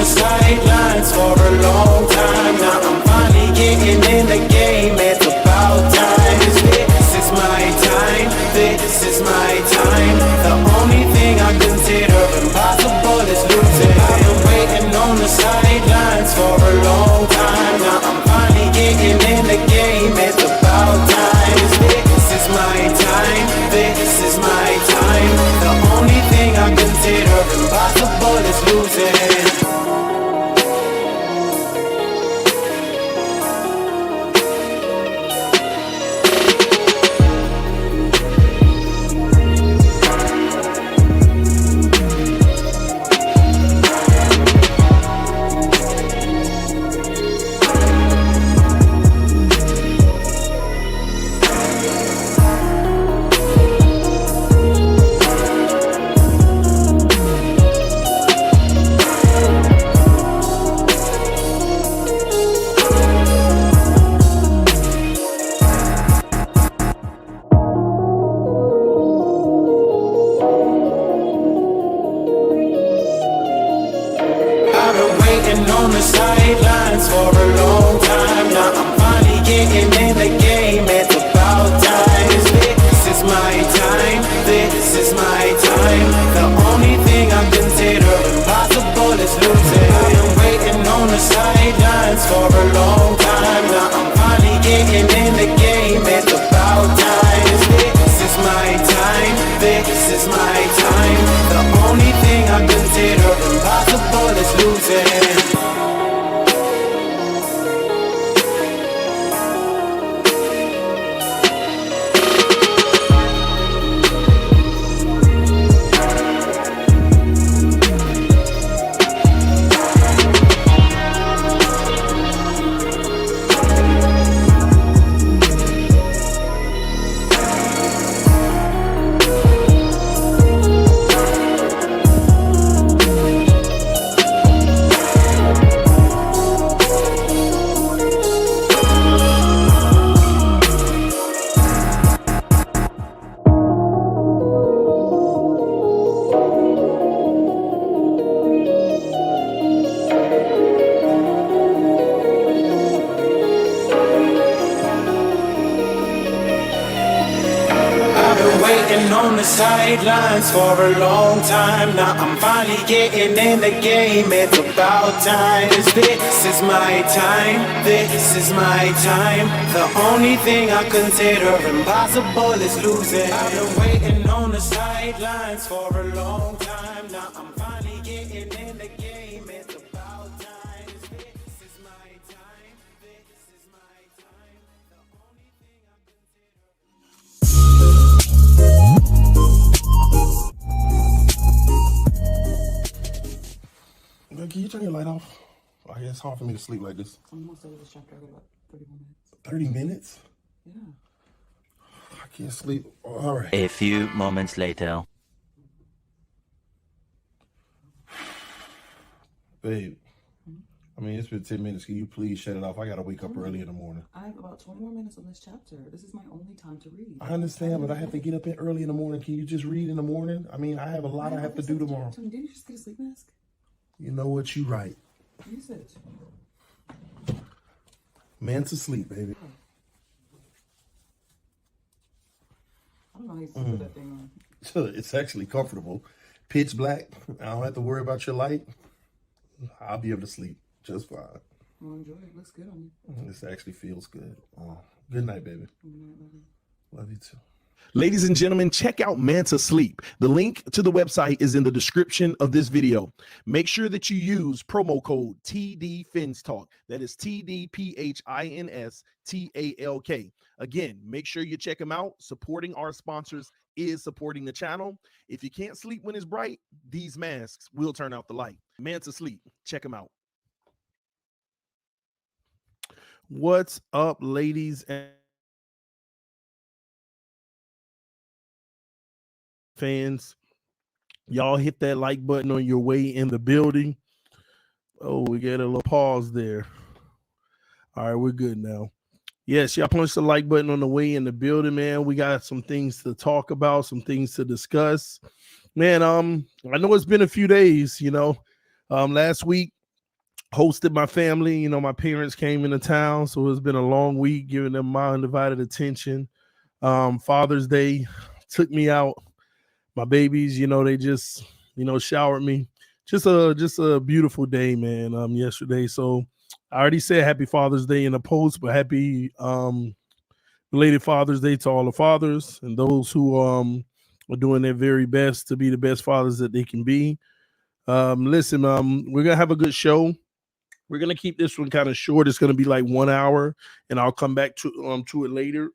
sidelines for a long time. Now I'm finally getting in the game. It's about time. This is my time. This is my time. The only thing I consider impossible is losing. I've been waiting on the sidelines for a long time. Now I'm finally getting in the game. It's about time. This is my time. This is my time. The only thing I consider impossible is losing. On the sidelines for a long time. Now I'm finally getting in the game. It's about time. This is my time. This is my time. The only thing I consider impossible is losing. I've been waiting on the sidelines for a long time. Now I'm finally getting in the game. It's about time. This is my time. This is my time. The only thing I consider impossible is losing. On the sidelines for a long time. Now I'm finally getting in the game. It's about time. This is my time. This is my time. The only thing I consider impossible is losing. I've been waiting on the sidelines for a long time. Now I'm finally getting in the game. It's about time. This is my time. This is my time. The only thing I Can you turn your light off? Oh, yeah, it's hard for me to sleep like this. I'm almost over this chapter. I got about 30 more minutes. 30 minutes? Yeah. I can't sleep. Oh, all right. A few moments later. Babe, I mean, it's been 10 minutes. Can you please shut it off? I got to wake up early in the morning. I have about 20 more minutes on this chapter. This is my only time to read. I understand, but I have to get up early in the morning. Can you just read in the morning? I mean, I have a lot I have to do tomorrow. Didn't you just get a sleep mask? You know what? You right. Use it. Manta sleep, baby. I don't know how you sleep with that thing on. It's actually comfortable. Pitch black. I don't have to worry about your light. I'll be able to sleep just fine. Well, enjoy it. Looks good on you. This actually feels good. Oh, good night, baby. Good night, love you. Love you too. Ladies and gentlemen, check out Manta Sleep. The link to the website is in the description of this video. Make sure that you use promo code TDPHINSTALK. That is TDPHINSTALK. Again, make sure you check them out. Supporting our sponsors is supporting the channel. If you can't sleep when it's bright, these masks will turn out the light. Manta Sleep. Check them out. What's up, ladies and fans? Y'all hit that like button on your way in the building. Oh, we get a little pause there. All right, we're good now. Yes, y'all punch the like button on the way in the building, man. We got some things to talk about, some things to discuss. Man, I know it's been a few days, last week hosted my family. You know, my parents came into town, so it's been a long week, giving them my undivided attention. Father's Day took me out. My babies, you know, they just, you know, showered me. Just a beautiful day, man. Yesterday. So I already said happy Father's Day in the post, but happy belated Father's Day to all the fathers and those who are doing their very best to be the best fathers that they can be. Listen, we're gonna have a good show. We're gonna keep this one kind of short. It's gonna be like 1 hour, and I'll come back to it later.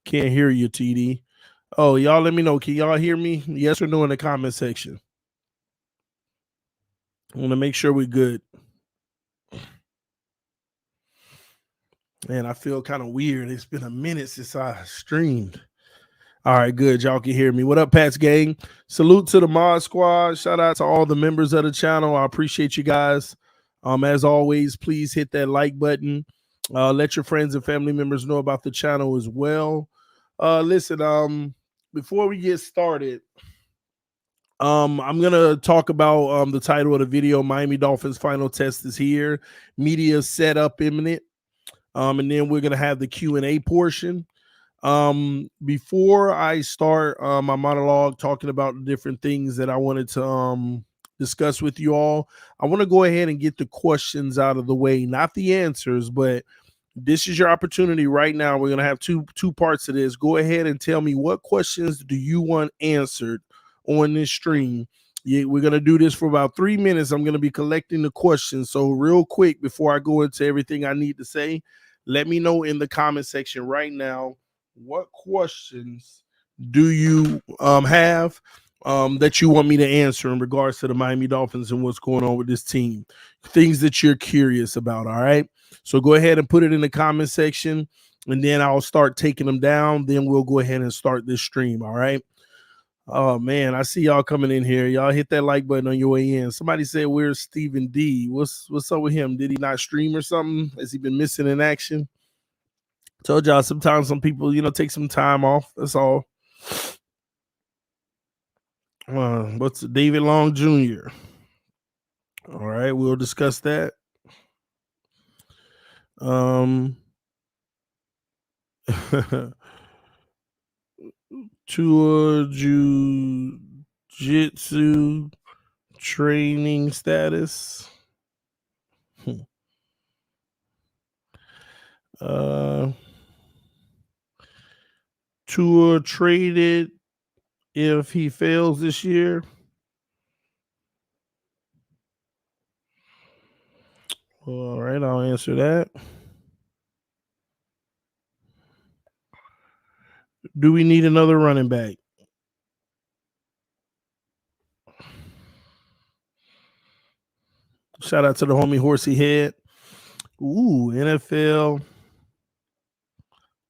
Can't hear you, TD. Oh, y'all, let me know. Can y'all hear me? Yes or no in the comment section. I want to make sure we're good. Man, I feel kind of weird. It's been a minute since I streamed. All right, good. Y'all can hear me. What up, Pats gang? Salute to the Mod Squad. Shout out to all the members of the channel. I appreciate you guys. As always, please hit that like button. Let your friends and family members know about the channel as well. Listen, before we get started, I'm gonna talk about the title of the video. Miami Dolphins final test is here. Media set up imminent. And then we're gonna have the Q&A portion. Before I start my monologue talking about the different things that I wanted to discuss with you all, I want to go ahead and get the questions out of the way, not the answers, but this is your opportunity right now. We're gonna have two parts of this. Go ahead and tell me, what questions do you want answered on this stream. Yeah, we're gonna do this for about 3 minutes. I'm gonna be collecting the questions. So real quick, before I go into everything I need to say, let me know in the comment section right now, what questions do you have that you want me to answer in regards to the Miami Dolphins and what's going on with this team, things that you're curious about. All right, so go ahead and put it in the comment section, and then I'll start taking them down. Then we'll go ahead and start this stream. All right. Oh man, I see y'all coming in here. Y'all hit that like button on your way in. Somebody said, "Where's Stephen D? What's up with him? Did he not stream or something? Has he been missing in action?" Told y'all sometimes some people, you know, take some time off. That's all. What's David Long Jr.? All right, we'll discuss that. Tua Jiu-Jitsu training status. Tua traded if he fails this year. All right, I'll answer that. Do we need another running back? Shout out to the homie Horsey Head. Ooh, NFL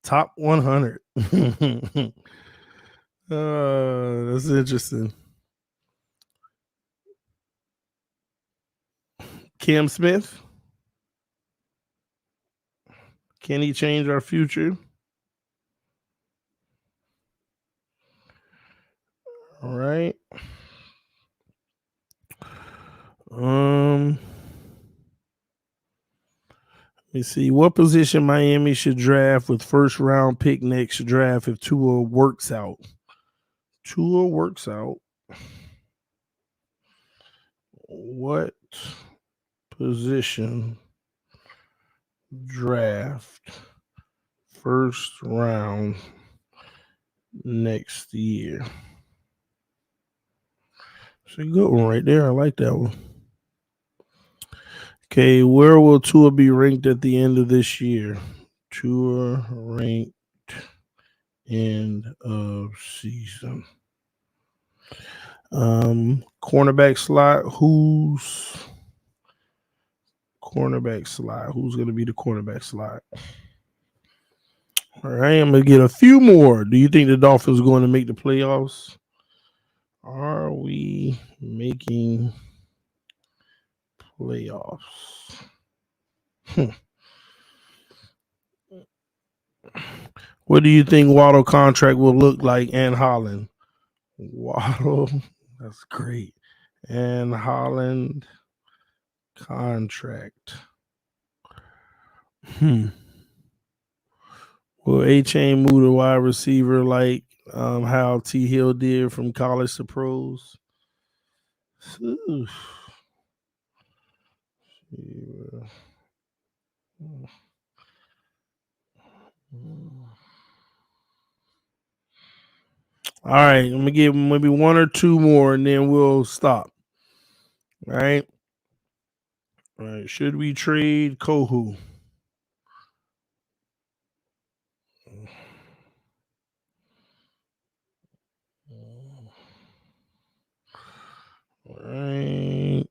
top 100. That's interesting. Cam Smith. Can he change our future? All right. Let me see. What position Miami should draft with first round pick next draft if Tua works out? Tua works out. What position draft first round next year? It's a good one right there. I like that one. Okay, where will Tua be ranked at the end of this year? Tua ranked end of season. Cornerback slot. Who's cornerback slot? Who's going to be the cornerback slot? All right, I'm going to get a few more. Do you think the Dolphins are going to make the playoffs? Are we making playoffs? What do you think Waddle contract will look like? And Holland. Waddle, that's great. And Holland contract. Will A-Chain move to wide receiver like how T. Hill did from college to pros? Ooh. All right, I'm gonna give maybe one or two more, and then we'll stop. All right. All right. Should we trade Kohu? All right.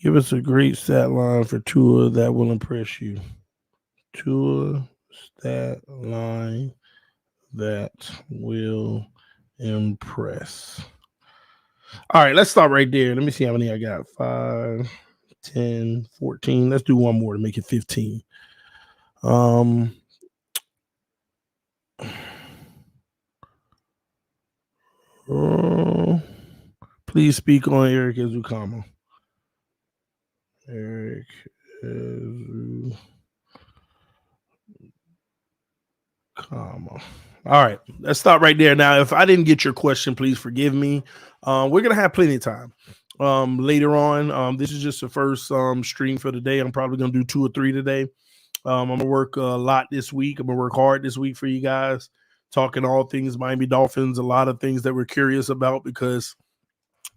Give us a great stat line for Tua that will impress you. Tua stat line that will impress. All right, let's start right there. Let me see how many I got. 5, 10, 14. Let's do one more to make it 15. Please speak on Eric Ezukama. Eric Ezukama. All right, let's stop right there. Now, if I didn't get your question, please forgive me. We're gonna have plenty of time later on. This is just the first stream for the day. I'm probably gonna do 2 or 3 today. I'm gonna work a lot this week. I'm gonna work hard this week for you guys, talking all things Miami Dolphins, a lot of things that we're curious about because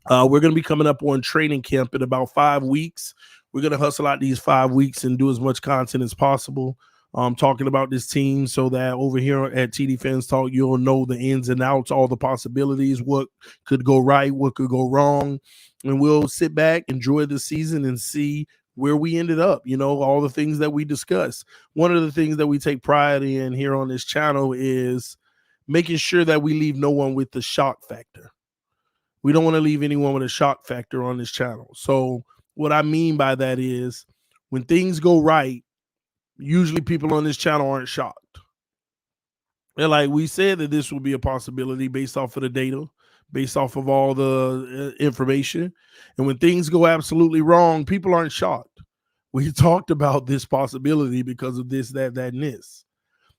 we're gonna be coming up on training camp in about 5 weeks. We're gonna hustle out these 5 weeks and do as much content as possible. Talking about this team so that over here at TD Fans Talk, you'll know the ins and outs, all the possibilities, what could go right, what could go wrong. And we'll sit back, enjoy the season, and see where we ended up, all the things that we discuss. One of the things that we take pride in here on this channel is making sure that we leave no one with the shock factor. We don't want to leave anyone with a shock factor on this channel. So what I mean by that is when things go right, usually people on this channel aren't shocked. They're like, we said that this would be a possibility based off of the data, based off of all the information. And when things go absolutely wrong, people aren't shocked. We talked about this possibility because of this, that, and this.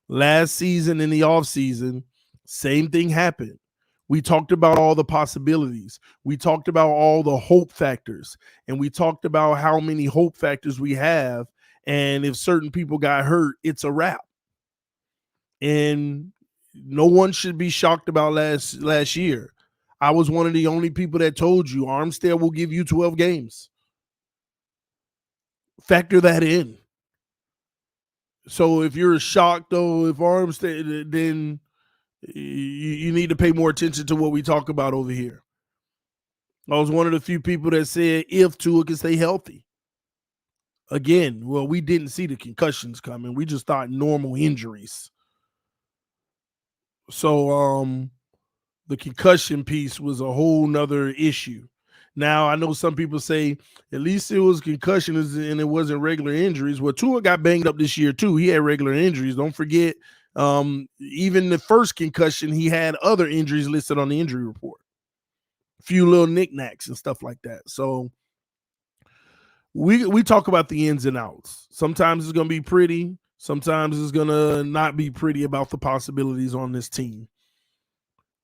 Last season in the offseason, same thing happened. We talked about all the possibilities. We talked about all the hope factors. And we talked about how many hope factors we have. And if certain people got hurt, it's a wrap. And no one should be shocked about last year. I was one of the only people that told you Armstead will give you 12 games. Factor that in. So if you're shocked, though, if Armstead, then you need to pay more attention to what we talk about over here. I was one of the few people that said if Tua can stay healthy. Again, well, we didn't see the concussions coming. We just thought normal injuries. So the concussion piece was a whole nother issue. Now, I know some people say at least it was concussions and it wasn't regular injuries. Well, Tua got banged up this year, too. He had regular injuries. Don't forget, even the first concussion, he had other injuries listed on the injury report. A few little knickknacks and stuff like that. So we talk about the ins and outs. Sometimes it's going to be pretty. Sometimes it's going to not be pretty about the possibilities on this team.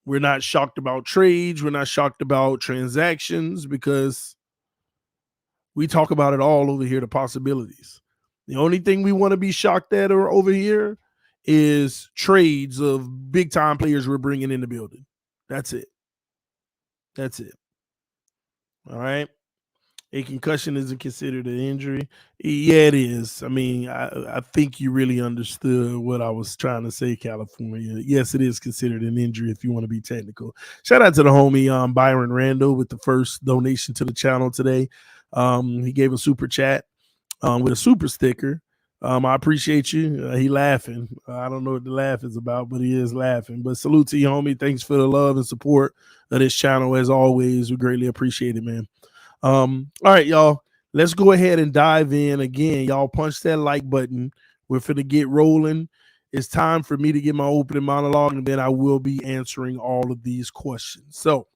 We're not shocked about trades. We're not shocked about transactions because we talk about it all over here, the possibilities. The only thing we want to be shocked at or over here is trades of big-time players we're bringing in the building. That's it. That's it. All right. A concussion isn't considered an injury. Yeah, it is. I mean, I think you really understood what I was trying to say, California. Yes, it is considered an injury if you want to be technical. Shout out to the homie Byron Randall with the first donation to the channel today. He gave a super chat with a super sticker. I appreciate you. He laughing. I don't know what the laugh is about, but he is laughing. But salute to you, homie. Thanks for the love and support of this channel. As always, we greatly appreciate it, man. All right, y'all, let's go ahead and dive in again. Y'all punch that like button. We're finna get rolling. It's time for me to get my opening monologue, and then I will be answering all of these questions. So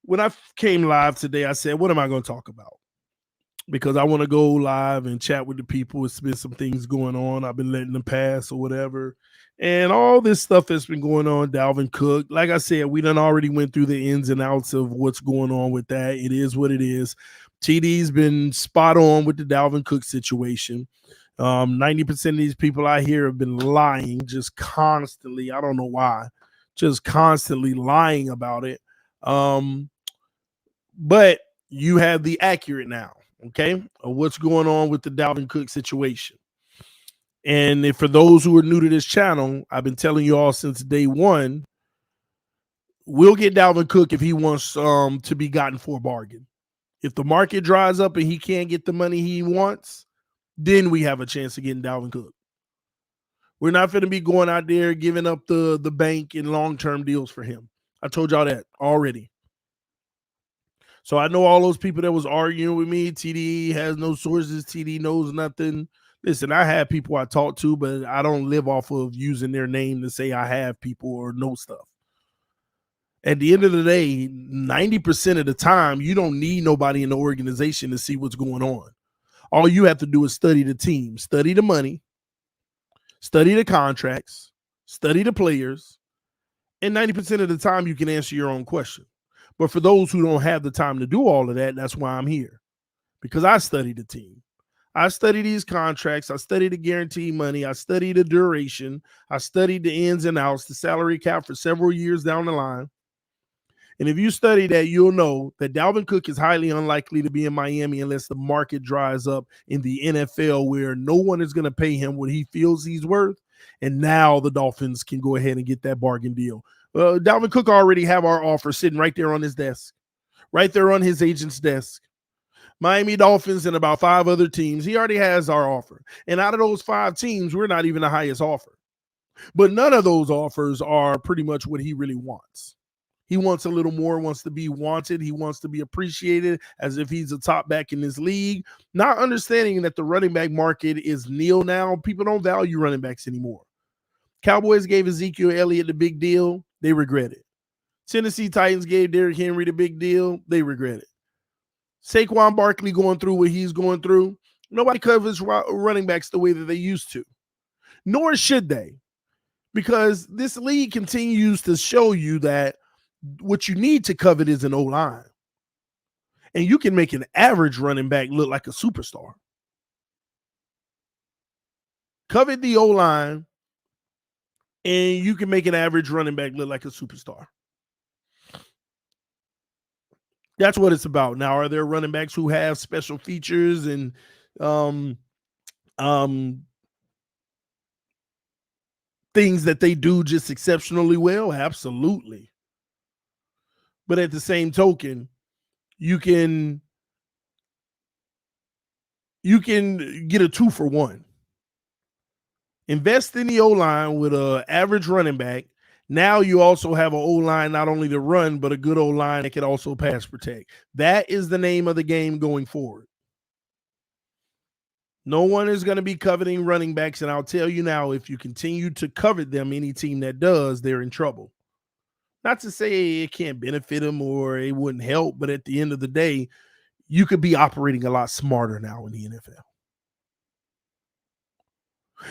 when I came live today, I said, what am I going to talk about? Because I want to go live and chat with the people. It's been some things going on. I've been letting them pass or whatever. And all this stuff that's been going on, Dalvin Cook, like I said, we done already went through the ins and outs of what's going on with that. It is what it is. TD's been spot on with the Dalvin Cook situation. 90% of these people I hear have been lying just constantly. I don't know why. Just constantly lying about it. But you have the accurate now, okay, of what's going on with the Dalvin Cook situation. And if, for those who are new to this channel, I've been telling you all since day one, we'll get Dalvin Cook if he wants to be gotten for a bargain. If the market dries up and he can't get the money he wants, then we have a chance of getting Dalvin Cook. We're not going to be going out there giving up the bank in long-term deals for him. I told y'all that already. So I know all those people that was arguing with me, TD has no sources, TD knows nothing. Listen, I have people I talk to, but I don't live off of using their name to say I have people or know stuff. At the end of the day, 90% of the time, you don't need nobody in the organization to see what's going on. All you have to do is study the team, study the money, study the contracts, study the players, and 90% of the time you can answer your own question. But for those who don't have the time to do all of that, that's why I'm here, because I study the team. I study these contracts. I study the guaranteed money. I study the duration. I studied the ins and outs, the salary cap for several years down the line. And if you study that, you'll know that Dalvin Cook is highly unlikely to be in Miami unless the market dries up in the NFL, where no one is going to pay him what he feels he's worth. And now the Dolphins can go ahead and get that bargain deal. Dalvin Cook already have our offer sitting right there on his desk, right there on his agent's desk. Miami Dolphins and about 5 other teams. He already has our offer. And out of those 5 teams, we're not even the highest offer. But none of those offers are pretty much what he really wants. He wants a little more, wants to be wanted. He wants to be appreciated as if he's a top back in this league. Not understanding that the running back market is nil now. People don't value running backs anymore. Cowboys gave Ezekiel Elliott the big deal. They regret it. Tennessee Titans gave Derrick Henry the big deal. They regret it. Saquon Barkley going through what he's going through. Nobody covers running backs the way that they used to. Nor should they. Because this league continues to show you that what you need to covet is an O-line. And you can make an average running back look like a superstar. Covet the O-line, and you can make an average running back look like a superstar. That's what it's about. Now, are there running backs who have special features and things that they do just exceptionally well? Absolutely. But at the same token, you can get a 2-for-1. Invest in the O-line with an average running back. Now you also have an O-line not only to run, but a good O-line that can also pass protect. That is the name of the game going forward. No one is going to be coveting running backs, and I'll tell you now, if you continue to covet them, any team that does, they're in trouble. Not to say it can't benefit them or it wouldn't help, but at the end of the day, you could be operating a lot smarter now in the NFL.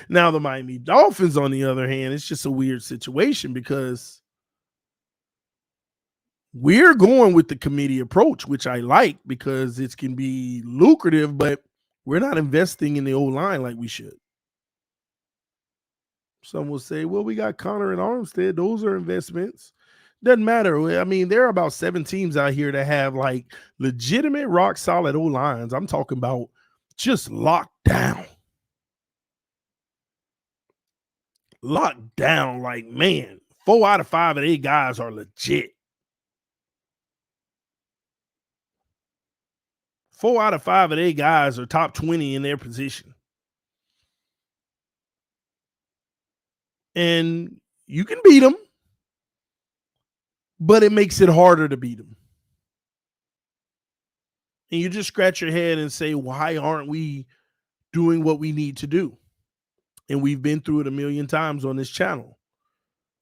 Now, the Miami Dolphins, on the other hand, it's just a weird situation because we're going with the committee approach, which I like because it can be lucrative, but we're not investing in the O-line like we should. Some will say, well, we got Connor and Armstead. Those are investments. Doesn't matter. I mean, there are about 7 teams out here that have like legitimate rock solid O-lines. I'm talking about just locked down. Locked down, like, man, 4 out of 5 of 8 guys are legit. 4 out of 5 of 8 guys are top 20 in their position. And you can beat them, but it makes it harder to beat them. And you just scratch your head and say, why aren't we doing what we need to do? And we've been through it a million times on this channel.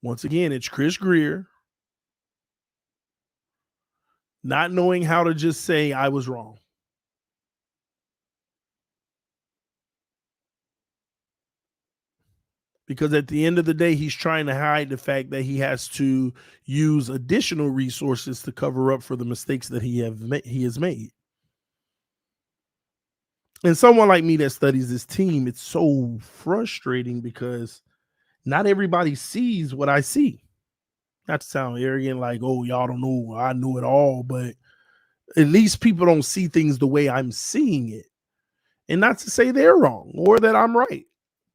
Once again, it's Chris Greer. not knowing how to just say I was wrong. Because at the end of the day, he's trying to hide the fact that he has to use additional resources to cover up for the mistakes that he has made. And someone like me that studies this team, it's so frustrating because not everybody sees what I see. Not to sound arrogant, like, oh, y'all don't know, I know it all, but at least people don't see things the way I'm seeing it. And not to say they're wrong or that I'm right.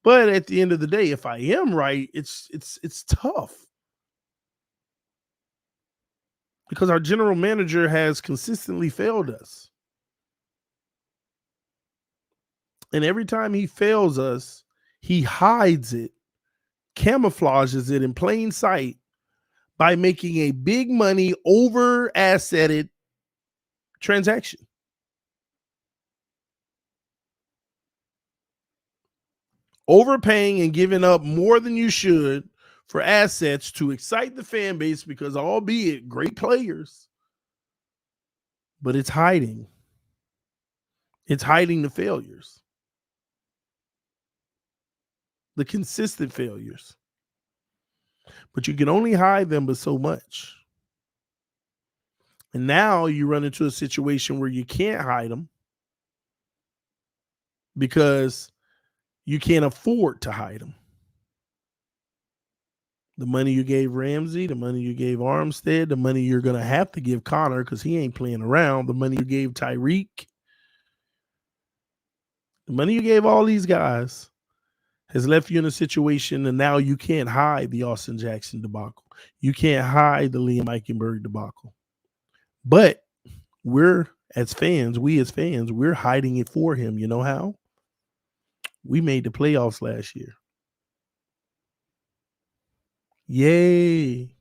But at the end of the day, if I am right, it's tough. Because our general manager has consistently failed us. And every time he fails us, he hides it, camouflages it in plain sight by making a big money over assetted transaction. Overpaying and giving up more than you should for assets to excite the fan base because, albeit great players, but it's hiding. It's hiding the failures, the consistent failures. But you can only hide them but so much. And now you run into a situation where you can't hide them because you can't afford to hide them. The money you gave Ramsey, the money you gave Armstead, the money you're going to have to give Connor because he ain't playing around, the money you gave Tyreek, the money you gave all these guys has left you in a situation, and now you can't hide the Austin Jackson debacle. You can't hide the Liam Eichenberg debacle. But we as fans, we're hiding it for him. You know how? We made the playoffs last year. Yay.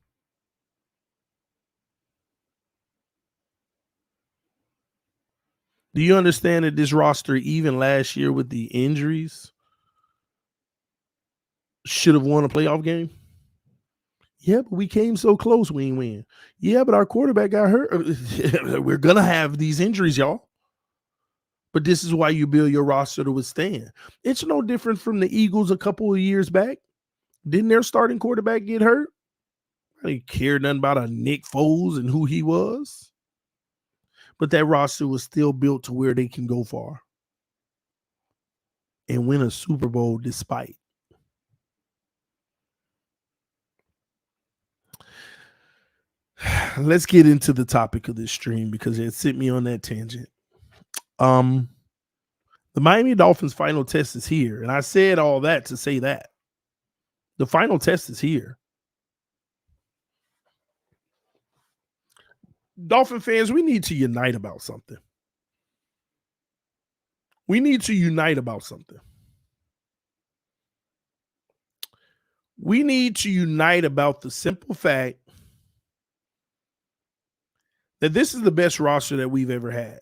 Do you understand that this roster, even last year with the injuries, should have won a playoff game? Yeah, but we came so close, we ain't win. Yeah, but our quarterback got hurt. We're going to have these injuries, y'all. But this is why you build your roster to withstand. It's no different from the Eagles a couple of years back. Didn't their starting quarterback get hurt? I didn't care nothing about a Nick Foles and who he was. But that roster was still built to where they can go far and win a Super Bowl despite. Let's get into the topic of this stream because it sent me on that tangent. The Miami Dolphins final test is here. And I said all that to say that. The final test is here. Dolphin fans, we need to unite about something. We need to unite about something. We need to unite about the simple fact that this is the best roster that we've ever had,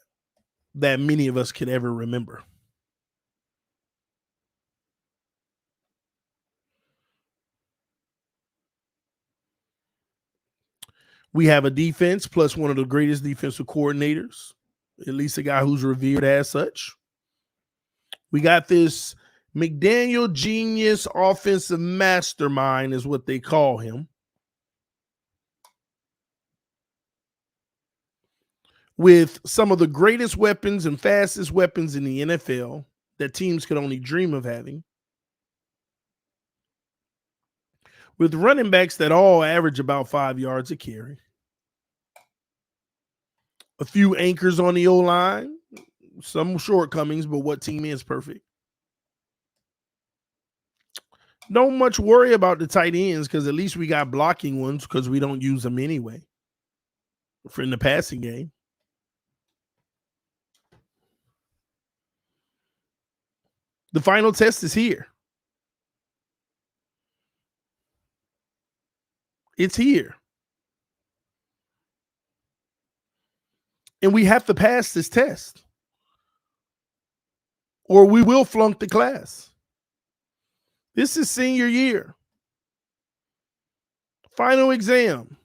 that many of us could ever remember. We have a defense plus one of the greatest defensive coordinators, at least a guy who's revered as such. We got this McDaniel genius offensive mastermind is what they call him, with some of the greatest weapons and fastest weapons in the NFL that teams could only dream of having, with running backs that all average about 5 yards a carry, a few anchors on the O-line, some shortcomings, but what team is perfect? Don't much worry about the tight ends because at least we got blocking ones because we don't use them anyway for in the passing game. The final test is here. It's here. And we have to pass this test or we will flunk the class. This is senior year. Final exam.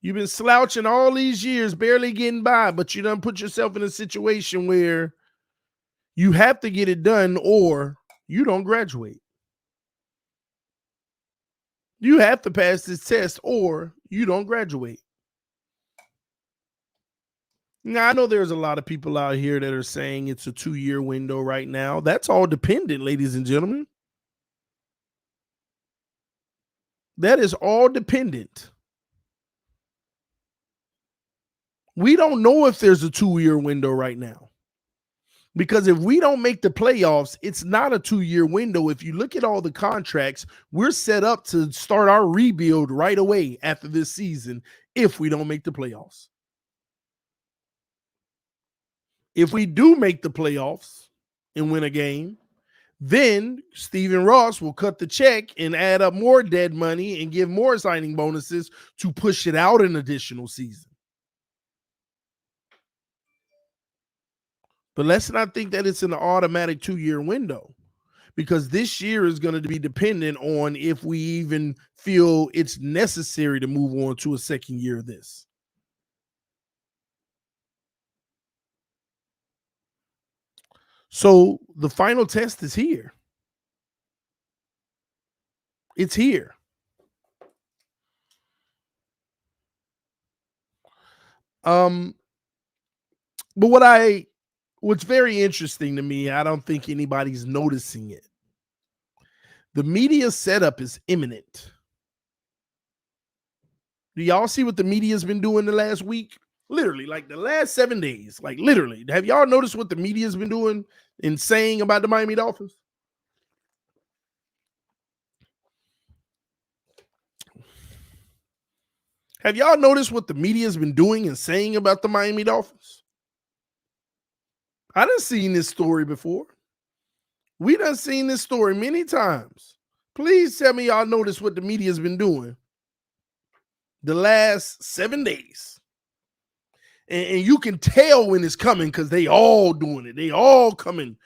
You've been slouching all these years, barely getting by, but you done put yourself in a situation where you have to get it done or you don't graduate. You have to pass this test or you don't graduate. Now, I know there's a lot of people out here that are saying it's a 2-year window right now. That's all dependent, ladies and gentlemen. That is all dependent. We don't know if there's a 2-year window right now. Because if we don't make the playoffs, it's not a 2-year window. If you look at all the contracts, we're set up to start our rebuild right away after this season if we don't make the playoffs. If we do make the playoffs and win a game, then Stephen Ross will cut the check and add up more dead money and give more signing bonuses to push it out an additional season. But let's not think that it's an automatic 2-year window, because this year is going to be dependent on if we even feel it's necessary to move on to a second year of this. So the final test is here. It's here. But what's very interesting to me, I don't think anybody's noticing it. The media setup is imminent. Do y'all see what the media's been doing the last week? Literally, like the last 7 days. Like literally. Have y'all noticed what the media's been doing and saying about the Miami Dolphins? Have y'all noticed what the media's been doing and saying about the Miami Dolphins? I done seen this story before. We done seen this story many times. Please tell me y'all notice what the media's been doing the last 7 days. And you can tell when it's coming because they all doing it. They all coming.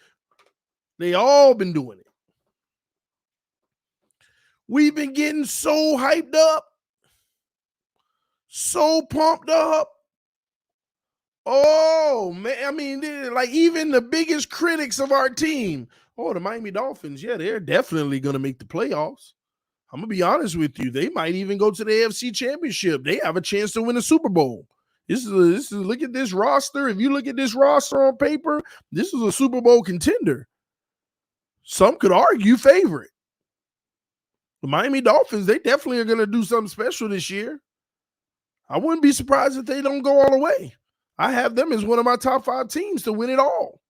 They all been doing it. We've been getting so hyped up, so pumped up. Oh, man. I mean, like even the biggest critics of our team. Oh, the Miami Dolphins. Yeah, they're definitely going to make the playoffs. I'm going to be honest with you. They might even go to the AFC Championship. They have a chance to win a Super Bowl. This is look at this roster. If you look at this roster on paper, this is a Super Bowl contender. Some could argue favorite. The Miami Dolphins, they definitely are going to do something special this year. I wouldn't be surprised if they don't go all the way. I have them as one of my top 5 teams to win it all.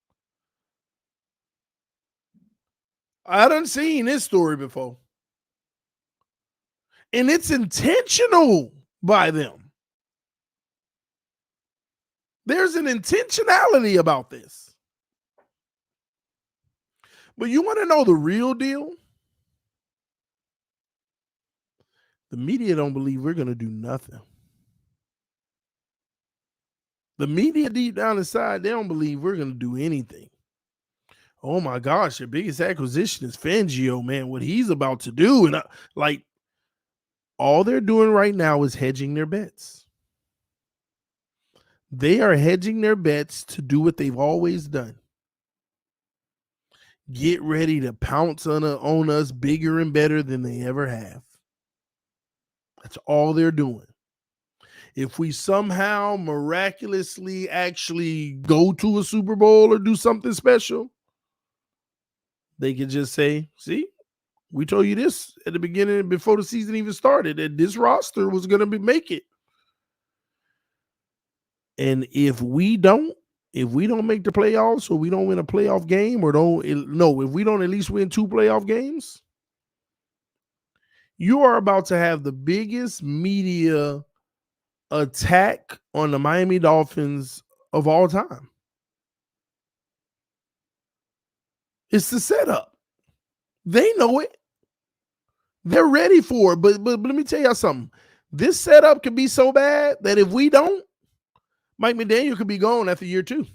I done seen this story before. And it's intentional by them. There's an intentionality about this. But you want to know the real deal? The media don't believe we're going to do nothing. The media deep down inside, they don't believe we're going to do anything. Oh my gosh, their biggest acquisition is Fangio, man. What he's about to do. And all they're doing right now is hedging their bets. They are hedging their bets to do what they've always done. Get ready to pounce on us bigger and better than they ever have. That's all they're doing. If we somehow miraculously actually go to a Super Bowl or do something special, they could just say, see, we told you this at the beginning before the season even started, that this roster was going to make it. And if we don't make the playoffs or we don't win a playoff game if we don't at least win 2 playoff games, you are about to have the biggest media attack on the Miami Dolphins of all time. It's the setup. They know it. They're ready for it. But let me tell y'all something. This setup could be so bad that if we don't, Mike McDaniel could be gone after year 2. I mean,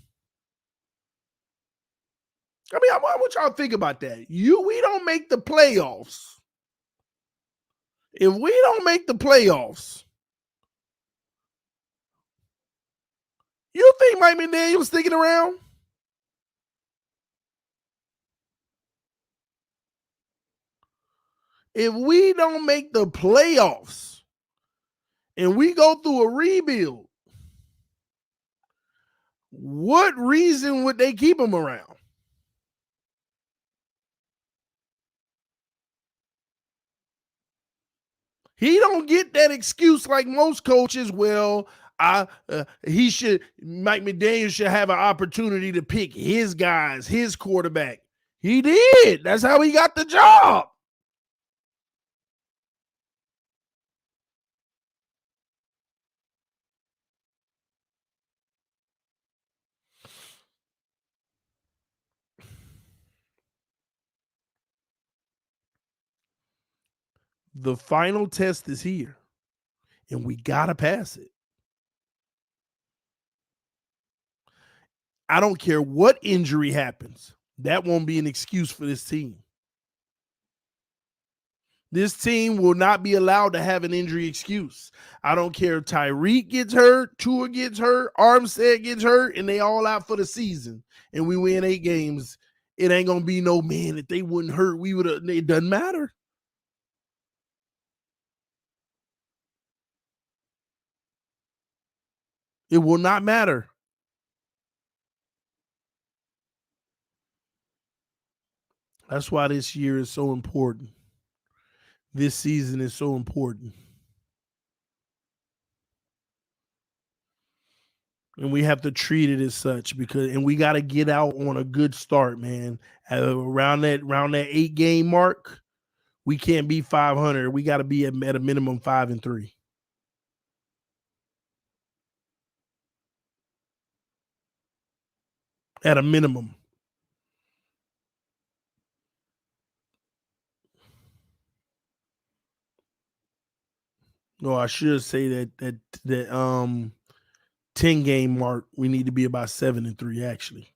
I want y'all to think about that. We don't make the playoffs. If we don't make the playoffs, You think Mike McDaniel's sticking around? If we don't make the playoffs and we go through a rebuild, what reason would they keep him around? He don't get that excuse like most coaches. Well, Mike McDaniel should have an opportunity to pick his guys, his quarterback. He did. That's how he got the job. The final test is here, and we got to pass it. I don't care what injury happens. That won't be an excuse for this team. This team will not be allowed to have an injury excuse. I don't care if Tyreek gets hurt, Tua gets hurt, Armstead gets hurt, and they all out for the season, and we win 8 games. It ain't going to be no, man, if they wouldn't hurt, we would have. It doesn't matter. It will not matter. That's why this year is so important. This season is so important. And we have to treat it as such and we got to get out on a good start, man. Around that 8-game mark, we can't be 500. We got to be at a minimum 5-3. At a minimum. No, I should say that 10-game mark, we need to be about 7-3, actually.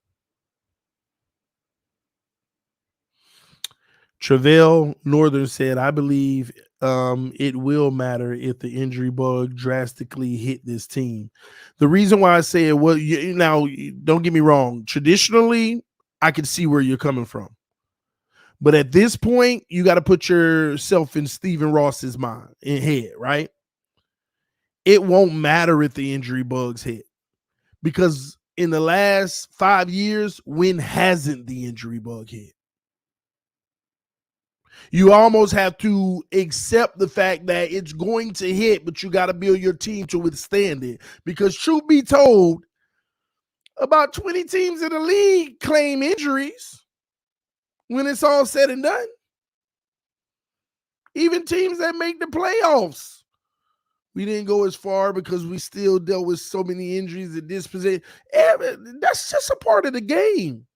Travell Northern said, I believe it will matter if the injury bug drastically hit this team. The reason why I say it, well, now, don't get me wrong. Traditionally, I can see where you're coming from. But at this point, you got to put yourself in Stephen Ross's head, right? It won't matter if the injury bugs hit. Because in the last 5 years, when hasn't the injury bug hit? You almost have to accept the fact that it's going to hit, but you got to build your team to withstand it. Because truth be told, about 20 teams in the league claim injuries when it's all said and done. Even teams that make the playoffs. We didn't go as far because we still dealt with so many injuries at this position. That's just a part of the game.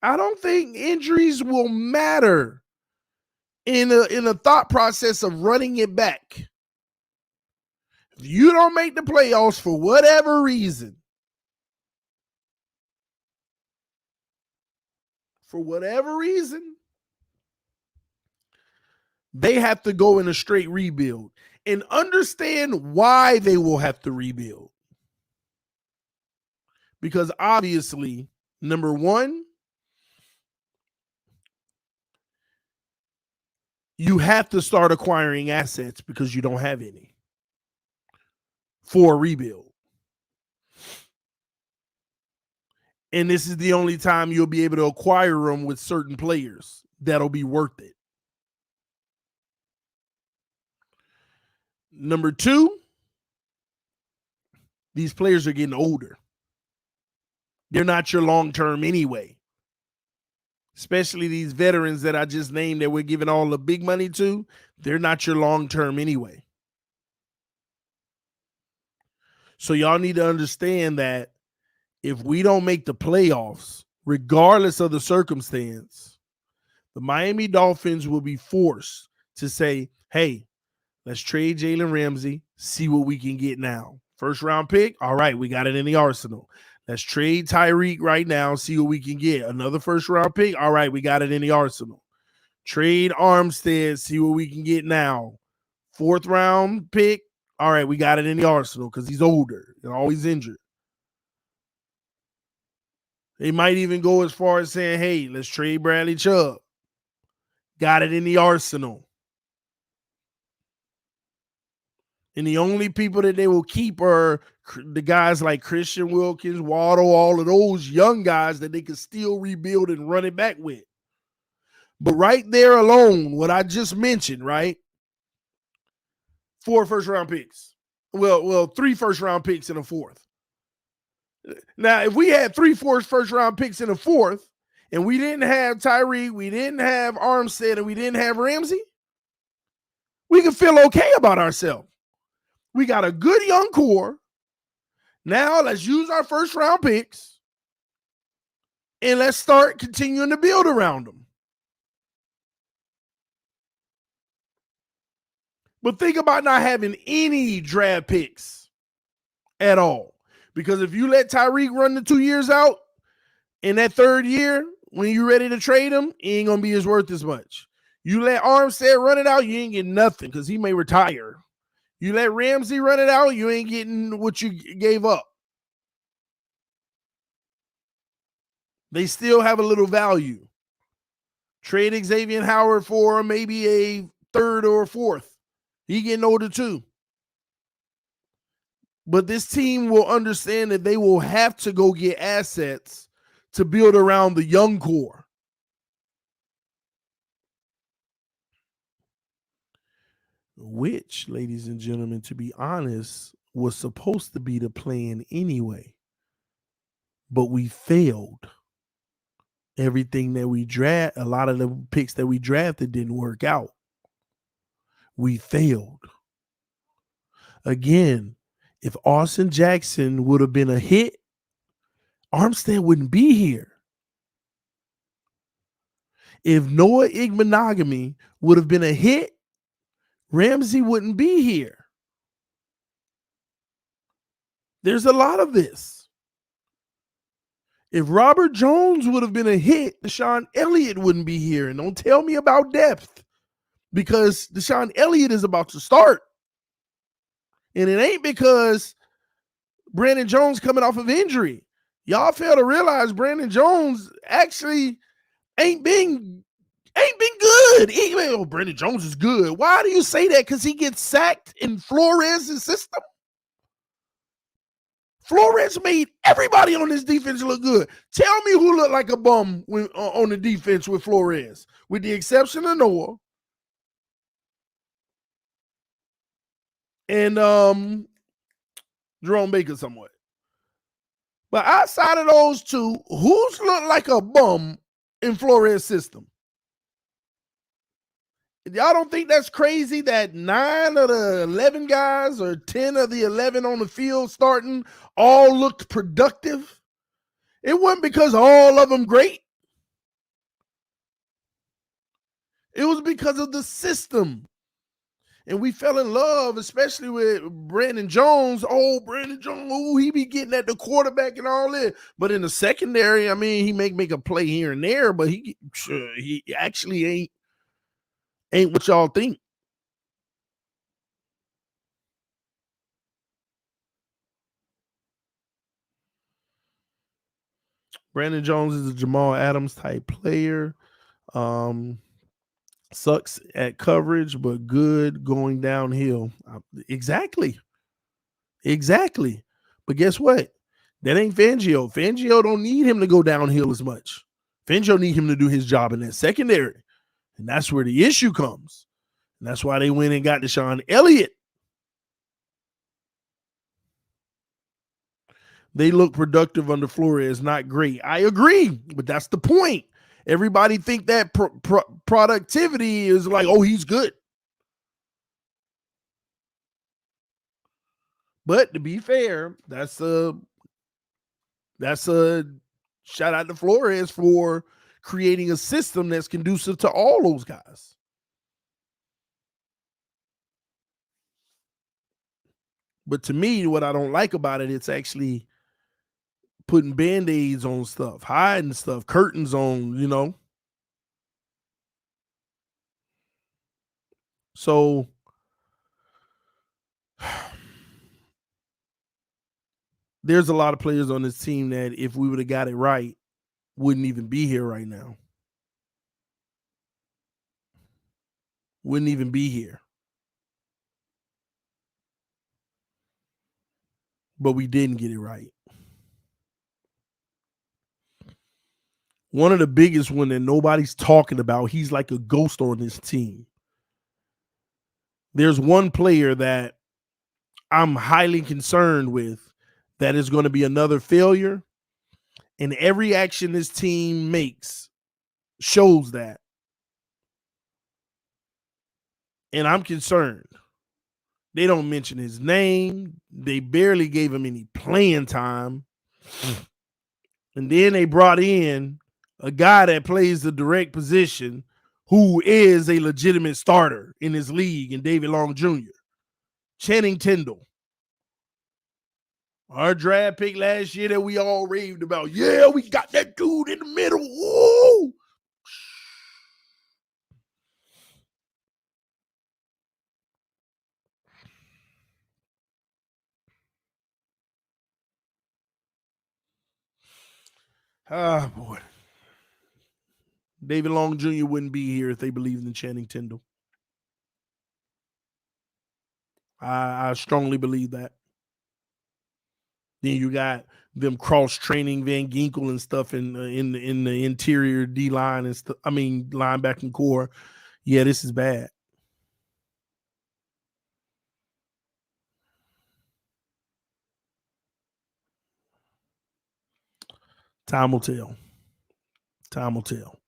I don't think injuries will matter in a thought process of running it back. If you don't make the playoffs for whatever reason, they have to go in a straight rebuild and understand why they will have to rebuild. Because obviously, number one, you have to start acquiring assets because you don't have any for a rebuild. And this is the only time you'll be able to acquire them with certain players that'll be worth it. Number two, these players are getting older. They're not your long-term anyway. Especially these veterans that I just named that we're giving all the big money to, they're not your long-term anyway. So y'all need to understand that if we don't make the playoffs, regardless of the circumstance, the Miami Dolphins will be forced to say, hey, let's trade Jalen Ramsey, see what we can get now. First round pick, all right, we got it in the arsenal. Let's trade Tyreek right now, see what we can get. Another first round pick, all right, we got it in the arsenal. Trade Armstead, see what we can get now. 4th round pick, all right, we got it in the arsenal because he's older and always injured. They might even go as far as saying, hey, let's trade Bradley Chubb. Got it in the arsenal. And the only people that they will keep are the guys like Christian Wilkins, Waddle, all of those young guys that they can still rebuild and run it back with. But right there alone, what I just mentioned, right? 4 first-round picks. Well, 3 first-round picks and a 4th. Now, if we had 3 first-round picks in a 4th, and we didn't have Tyreek, we didn't have Armstead, and we didn't have Ramsey, we could feel okay about ourselves. We got a good young core. Now let's use our first-round picks, and let's start continuing to build around them. But think about not having any draft picks at all. Because if you let Tyreek run the 2 years out, in that 3rd year, when you're ready to trade him, he ain't going to be as worth as much. You let Armstead run it out, you ain't getting nothing because he may retire. You let Ramsey run it out, you ain't getting what you gave up. They still have a little value. Trade Xavier Howard for maybe a 3rd or a 4th. He getting older too. But this team will understand that they will have to go get assets to build around the young core. Which, ladies and gentlemen, to be honest, was supposed to be the plan anyway. But we failed. Everything that we draft, a lot of the picks that we drafted didn't work out. We failed. Again, if Austin Jackson would have been a hit, Armstead wouldn't be here. If Noah Igbenogany would have been a hit, Ramsey wouldn't be here. There's a lot of this. If Robert Jones would have been a hit, Deshaun Elliott wouldn't be here. And don't tell me about depth, because Deshaun Elliott is about to start. And it ain't because Brandon Jones coming off of injury. Y'all fail to realize Brandon Jones actually ain't been good. Brandon Jones is good. Why do you say that? Because he gets sacked in Flores' system? Flores made everybody on this defense look good. Tell me who looked like a bum on the defense with Flores, with the exception of Noah and Jerome Baker somewhat. But outside of those two, who's looked like a bum in Flores' system? Y'all don't think that's crazy that 9 of the 11 guys or 10 of the 11 on the field starting all looked productive? It wasn't because all of them great. It was because of the system. And we fell in love, especially with Brandon Jones. Oh, Brandon Jones, he be getting at the quarterback and all that. But in the secondary, I mean, he make a play here and there, but he actually ain't what y'all think. Brandon Jones is a Jamal Adams type player. Sucks at coverage, but good going downhill. Exactly. But guess what? That ain't Fangio. Fangio don't need him to go downhill as much. Fangio need him to do his job in that secondary. And that's where the issue comes. And that's why they went and got Deshaun Elliott. They look productive under Flores, not great. I agree, but that's the point. Everybody think that productivity is like, oh, he's good. But to be fair, that's a shout out to Flores for creating a system that's conducive to all those guys. But to me, what I don't like about it, it's actually putting Band-Aids on stuff, hiding stuff, curtains on, you know. So there's a lot of players on this team that if we would have got it right, wouldn't even be here right now. Wouldn't even be here. But we didn't get it right. One of the biggest one that nobody's talking about, he's like a ghost on this team. There's one player that I'm highly concerned with that is going to be another failure. And every action this team makes shows that. And I'm concerned. They don't mention his name. They barely gave him any playing time. And then they brought in a guy that plays the direct position who is a legitimate starter in this league, in David Long Jr. Channing Tindall. Our draft pick last year that we all raved about. Yeah, we got that dude in the middle. Woo! Ah, boy. David Long Jr. wouldn't be here if they believed in Channing Tindall. I strongly believe that. Then you got them cross training Van Ginkel and stuff in the interior D line and stuff. I mean, linebacking core. Yeah, this is bad. Time will tell. Time will tell.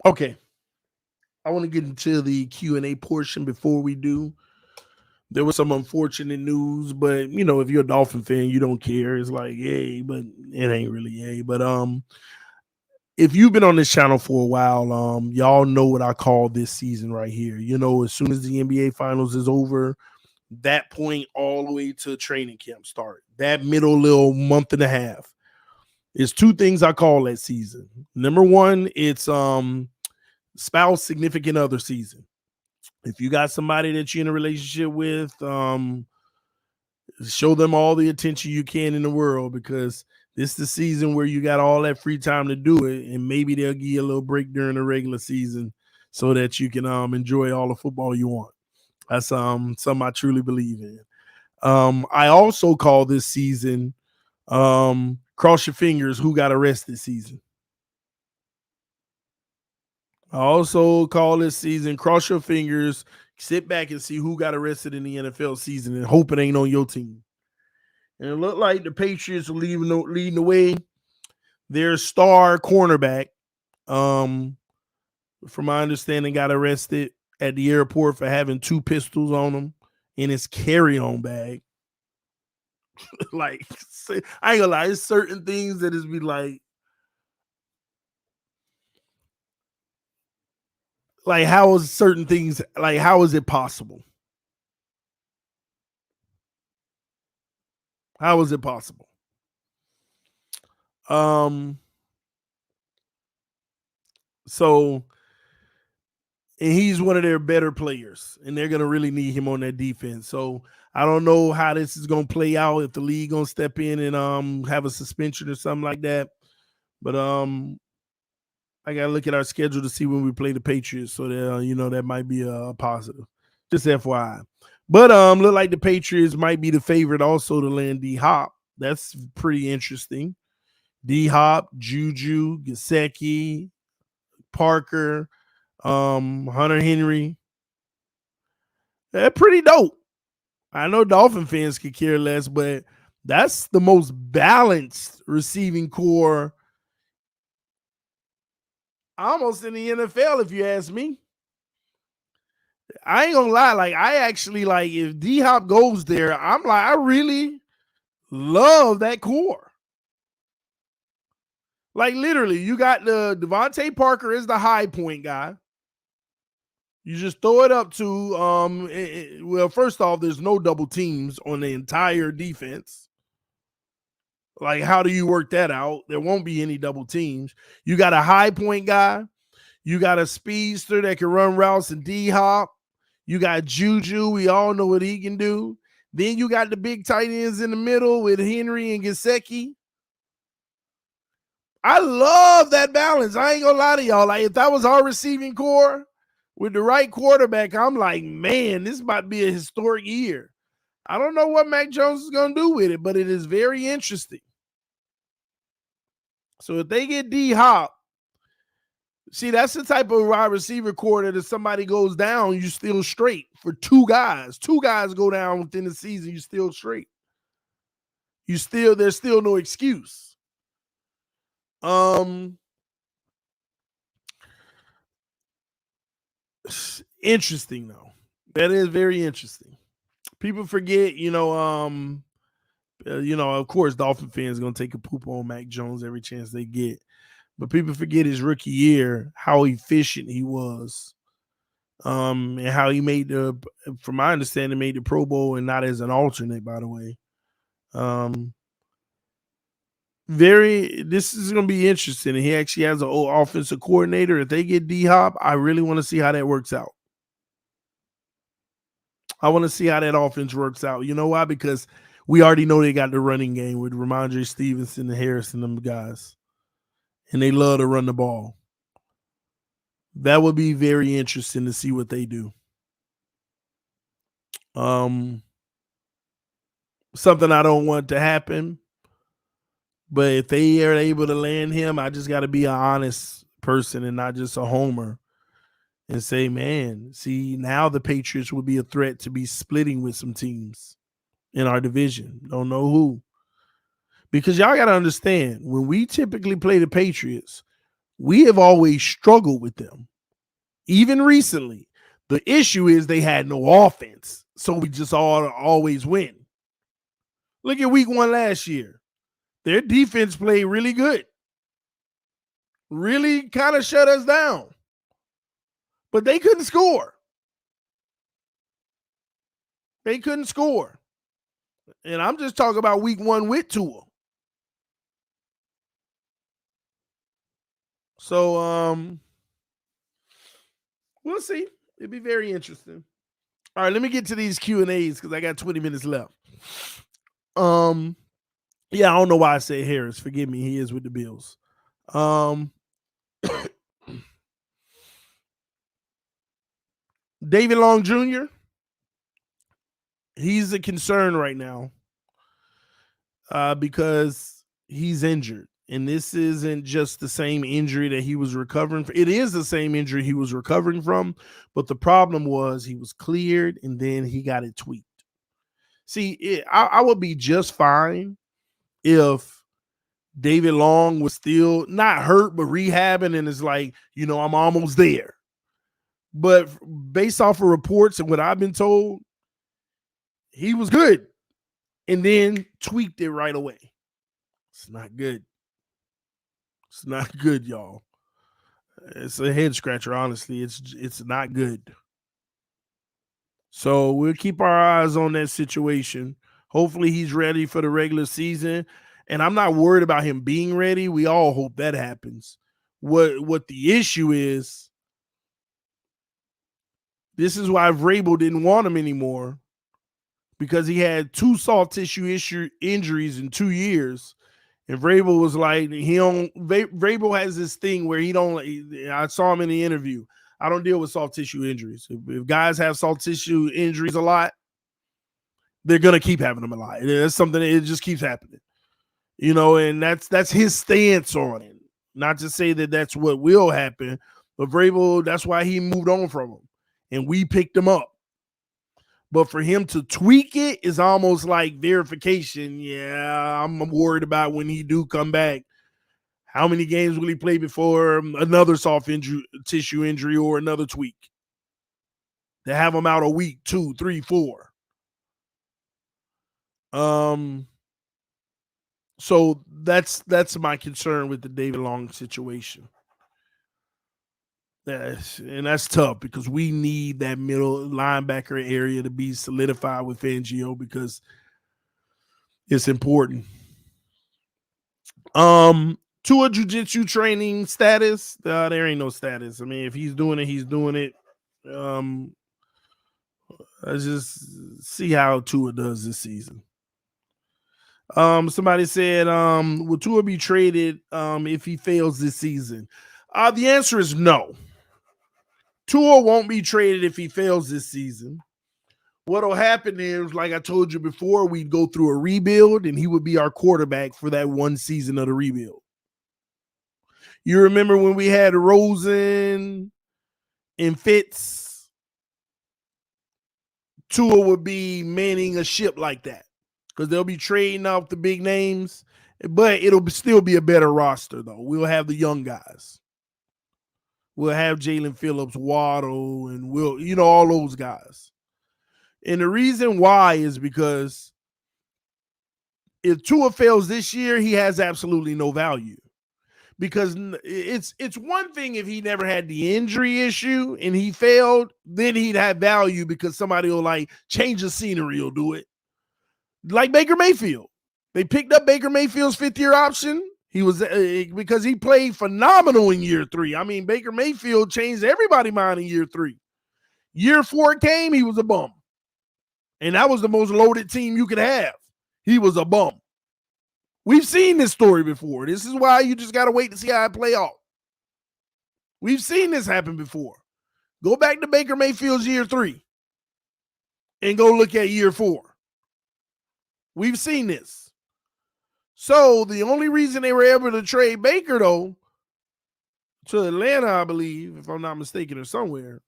Okay. I want to get into the Q&A portion before we do. There was some unfortunate news, but you know, if you're a Dolphin fan, you don't care. It's like, yay, but it ain't really yay. But if you've been on this channel for a while, y'all know what I call this season right here. You know, as soon as the NBA Finals is over, that point all the way to training camp start, that middle little month and a half, is two things I call that season. Number one, it's spouse significant other season. If you got somebody that you're in a relationship with, show them all the attention you can in the world, because this is the season where you got all that free time to do it, and maybe they'll give you a little break during the regular season so that you can enjoy all the football you want. That's something I truly believe in. I also call this season cross your fingers who got arrested season. I also call this season cross your fingers, sit back and see who got arrested in the NFL season and hope it ain't on your team. And it looked like the Patriots are leading the way. Their star cornerback, from my understanding, got arrested at the airport for having 2 pistols on him in his carry-on bag. Like, I ain't gonna lie, it's certain things that is be like how is certain things, like, how is it possible? How is it possible? So, and he's one of their better players, and they're gonna really need him on that defense. So I don't know how this is gonna play out, if the league gonna step in and have a suspension or something like that. But I gotta look at our schedule to see when we play the Patriots, so that you know, that might be a positive. Just FYI. But look like the Patriots might be the favorite also to land D-Hop. That's pretty interesting. D-Hop, Juju, Gesicki, Parker, Hunter Henry. They're pretty dope. I know Dolphin fans could care less, but that's the most balanced receiving core almost in the NFL, if you ask me. I ain't gonna lie, like, I actually, like, if D-Hop goes there, I'm like, I really love that core. Like, literally, you got the Devontae Parker is the high point guy. You just throw it up to well, first off, there's no double teams on the entire defense. Like, how do you work that out? There won't be any double teams. You got a high point guy. You got a speedster that can run routes and D-Hop. You got Juju. We all know what he can do. Then you got the big tight ends in the middle with Henry and Gesicki. I love that balance. I ain't gonna lie to y'all. Like, if that was our receiving core with the right quarterback, I'm like, man, this might be a historic year. I don't know what Mac Jones is gonna do with it, but it is very interesting. So if they get D Hop, see, that's the type of wide receiver core that if somebody goes down, you still straight for two guys. Two guys go down within the season, you still straight. There's still no excuse. Interesting though. That is very interesting. People forget, of course, Dolphin fans gonna take a poop on Mac Jones every chance they get. But people forget his rookie year, how efficient he was. And how he from my understanding, made the Pro Bowl and not as an alternate, by the way. This is going to be interesting. And he actually has an old offensive coordinator. If they get D Hop, I really want to see how that works out. I want to see how that offense works out. You know why? Because we already know they got the running game with Ramondre Stevenson and Harrison, them guys. And they love to run the ball. That would be very interesting to see what they do. Something I don't want to happen. But if they are able to land him, I just got to be an honest person and not just a homer and say, man, see, now the Patriots would be a threat to be splitting with some teams in our division. Don't know who. Because y'all got to understand, when we typically play the Patriots, we have always struggled with them. Even recently, the issue is they had no offense. So we just always win. Look at week 1 last year. Their defense played really good. Really kind of shut us down. But they couldn't score. They couldn't score. And I'm just talking about week 1 with Tua. So, we'll see. It'll be very interesting. All right, let me get to these Q&As because I got 20 minutes left. Yeah, I don't know why I said Harris. Forgive me. He is with the Bills. David Long Jr., he's a concern right now because he's injured. And this isn't just the same injury that he was recovering from. It is the same injury he was recovering from, but the problem was he was cleared and then he got it tweaked. See, I would be just fine if David Long was still not hurt, but rehabbing and is like, I'm almost there. But based off of reports and what I've been told, he was good and then tweaked it right away. It's not good. It's not good, y'all. It's a head scratcher, honestly. It's not good. So we'll keep our eyes on that situation. Hopefully he's ready for the regular season. And I'm not worried about him being ready. We all hope that happens. What the issue is, this is why Vrabel didn't want him anymore, because he had 2 soft tissue injuries in 2 years. And Vrabel was like, Vrabel has this thing where I saw him in the interview. I don't deal with soft tissue injuries. If guys have soft tissue injuries a lot, they're going to keep having them a lot. That's something that it just keeps happening. And that's his stance on it. Not to say that that's what will happen, but Vrabel, that's why he moved on from him. And we picked him up. But for him to tweak it is almost like verification. Yeah, I'm worried about when he do come back. How many games will he play before another soft tissue injury or another tweak? To have him out a week, 2, 3, 4. So that's my concern with the David Long situation. And that's tough because we need that middle linebacker area to be solidified with Fangio because it's important. Tua jiu-jitsu training status, there ain't no status. I mean, if he's doing it, he's doing it. Let's just see how Tua does this season. Somebody said, will Tua be traded if he fails this season? The answer is no. Tua won't be traded if he fails this season. What'll happen is, like I told you before, we'd go through a rebuild and he would be our quarterback for that one season of the rebuild. You remember when we had Rosen and Fitz? Tua would be manning a ship like that because they'll be trading off the big names, but it'll still be a better roster, though. We'll have the young guys. We'll have Jalen Phillips, Waddle, and all those guys. And the reason why is because if Tua fails this year, he has absolutely no value. Because it's one thing if he never had the injury issue and he failed, then he'd have value because somebody will like change the scenery will do it. Like Baker Mayfield. They picked up Baker Mayfield's 5th-year option. He was because he played phenomenal in year 3. I mean, Baker Mayfield changed everybody's mind in year 3. Year 4 came, he was a bum. And that was the most loaded team you could have. He was a bum. We've seen this story before. This is why you just got to wait to see how it play out. We've seen this happen before. Go back to Baker Mayfield's year 3 and go look at year 4. We've seen this. So the only reason they were able to trade Baker, though, to Atlanta, I believe, if I'm not mistaken, or somewhere,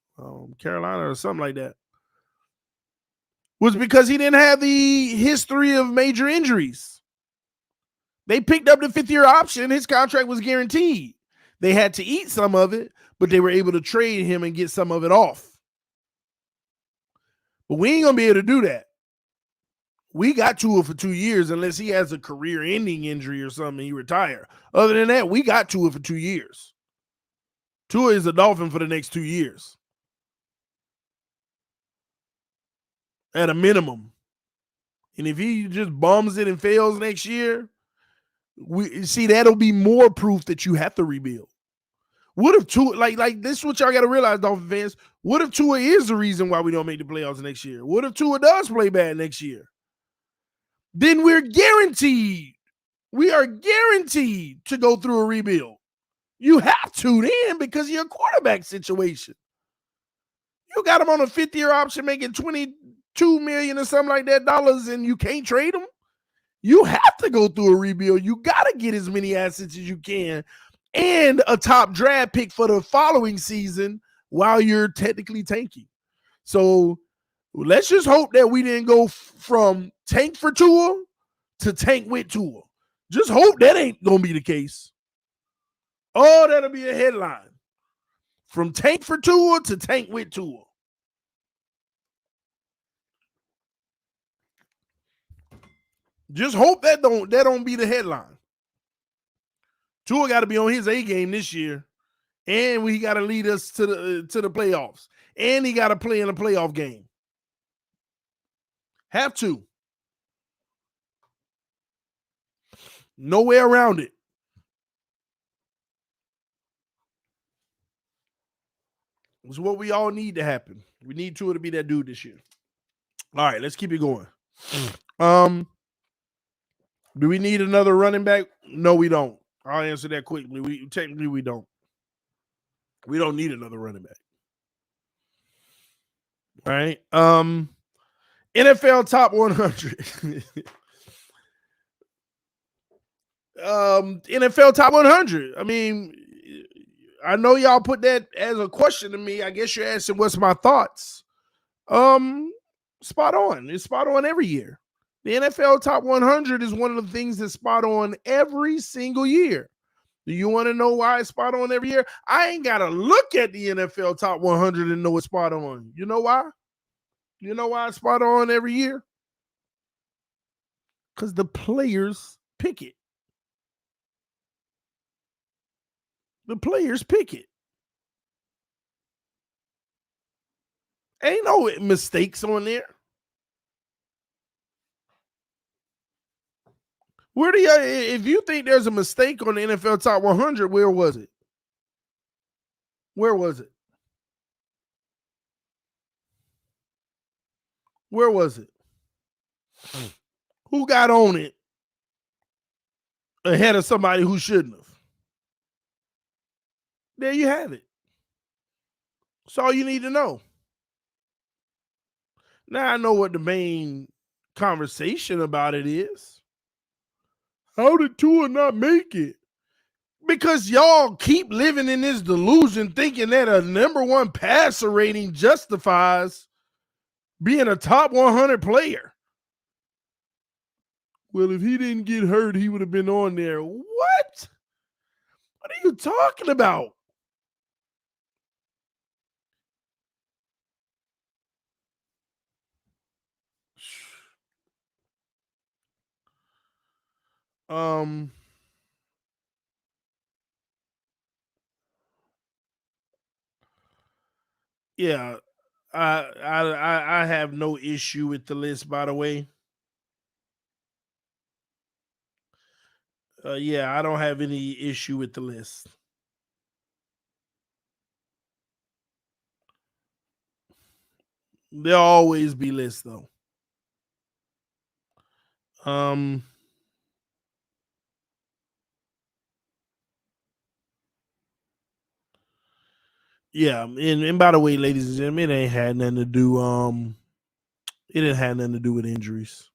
Carolina or something like that, was because he didn't have the history of major injuries. They picked up the 5th-year option. His contract was guaranteed. They had to eat some of it, but they were able to trade him and get some of it off. But we ain't going to be able to do that. We got Tua for 2 years unless he has a career-ending injury or something and he retire. Other than that, we got Tua for 2 years. Tua is a Dolphin for the next 2 years. At a minimum. And if he just bums it and fails next year, that'll be more proof that you have to rebuild. What if Tua, like this is what y'all got to realize, Dolphin fans. What if Tua is the reason why we don't make the playoffs next year? What if Tua does play bad next year? Then we are guaranteed to go through a rebuild. You have to then because of your quarterback situation. You got him on a 5th-year option making $22 million or something like that and you can't trade him. You have to go through a rebuild. You got to get as many assets as you can and a top draft pick for the following season while you're technically tanking. So let's just hope that we didn't go from tank for Tua to tank with Tua. Just hope that ain't going to be the case. Oh, that'll be a headline. From tank for Tua to tank with Tua. Just hope that don't be the headline. Tua got to be on his A game this year, and he got to lead us to the playoffs, and he got to play in a playoff game. Have to. No way around it. It's what we all need to happen. We need Tua to be that dude this year. All right, let's keep it going. Do we need another running back? No, we don't. I'll answer that quickly. Technically we don't. We don't need another running back. All right. NFL top 100. NFL top 100. I mean, I know y'all put that as a question to me. I guess you're asking what's my thoughts. Spot on. It's spot on every year. The NFL top 100 is one of the things that's spot on every single year. Do you want to know why it's spot on every year? I ain't got to look at the NFL top 100 and know it's spot on. You know why? You know why it's spot on every year? Because the players pick it. The players pick it. Ain't no mistakes on there. If you think there's a mistake on the NFL top 100, where was it? Where was it? Where was it? Who got on it ahead of somebody who shouldn't have. There you have it. That's all you need to know. Now I know what the main conversation about it is. How did Tua not make it? Because y'all keep living in this delusion thinking that a number one passer rating justifies being a top 100 player. Well, if he didn't get hurt, he would have been on there. What? What are you talking about? Yeah, I have no issue with the list, by the way. Yeah, I don't have any issue with the list. There'll always be lists, though. Yeah, and by the way, ladies and gentlemen, it ain't had nothing to do. It didn't have nothing to do with injuries.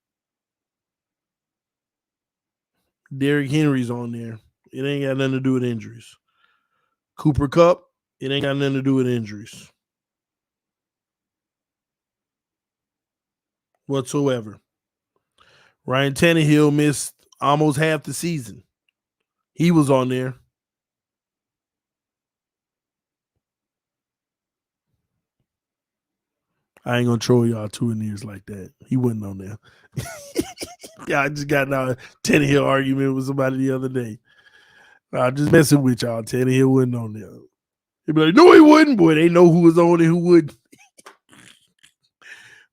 Derrick Henry's on there. It ain't got nothing to do with injuries. Cooper Kupp, it ain't got nothing to do with injuries whatsoever. Ryan Tannehill missed almost half the season. He was on there. I ain't gonna troll y'all 2 years like that. He wasn't on there. Yeah, I just got a Tannehill argument with somebody the other day. I'm just messing with y'all. Tannehill wasn't on there. He'd be like, no, he wouldn't. Boy, they know who was on it, who wouldn't.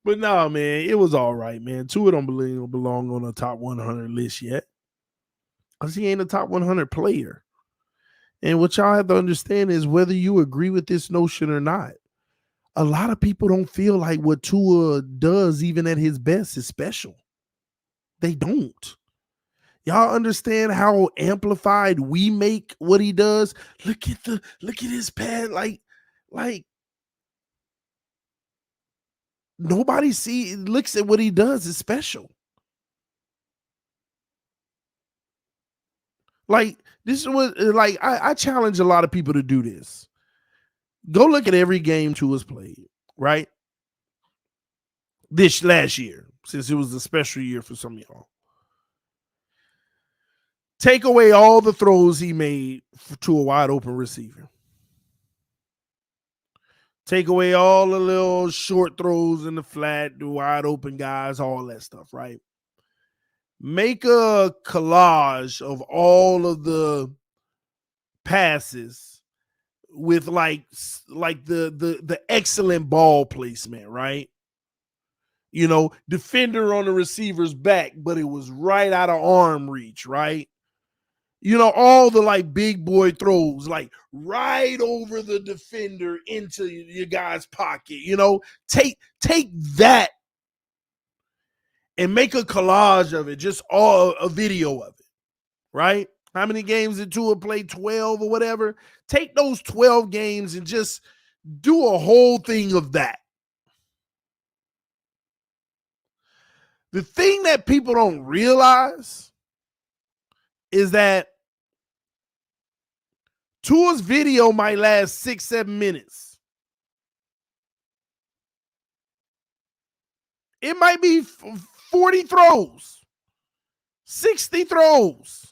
But no, man, it was all right, man. Tua don't belong on a top 100 list yet. Because he ain't a top 100 player. And what y'all have to understand is whether you agree with this notion or not, a lot of people don't feel like what Tua does, even at his best, is special. They don't. Y'all understand how amplified we make what he does? Look at his pad. Like nobody looks at what he does is special. Like this is what I challenge a lot of people to do this. Go look at every game Tua's played, right? This last year, since it was a special year for some of y'all. Take away all the throws he made to a wide open receiver. Take away all the little short throws in the flat, the wide open guys, all that stuff, right? Make a collage of all of the passes with like the excellent ball placement, right? You know, defender on the receiver's back, but it was right out of arm reach, right? You know, all the like big boy throws, like right over the defender into your guy's pocket. You know, take that and make a collage of it, just all a video of it, right? How many games did Tua play? 12 or whatever. Take those 12 games and just do a whole thing of that. The thing that people don't realize is that Tua's video might last 6-7 minutes. It might be 40 throws, 60 throws.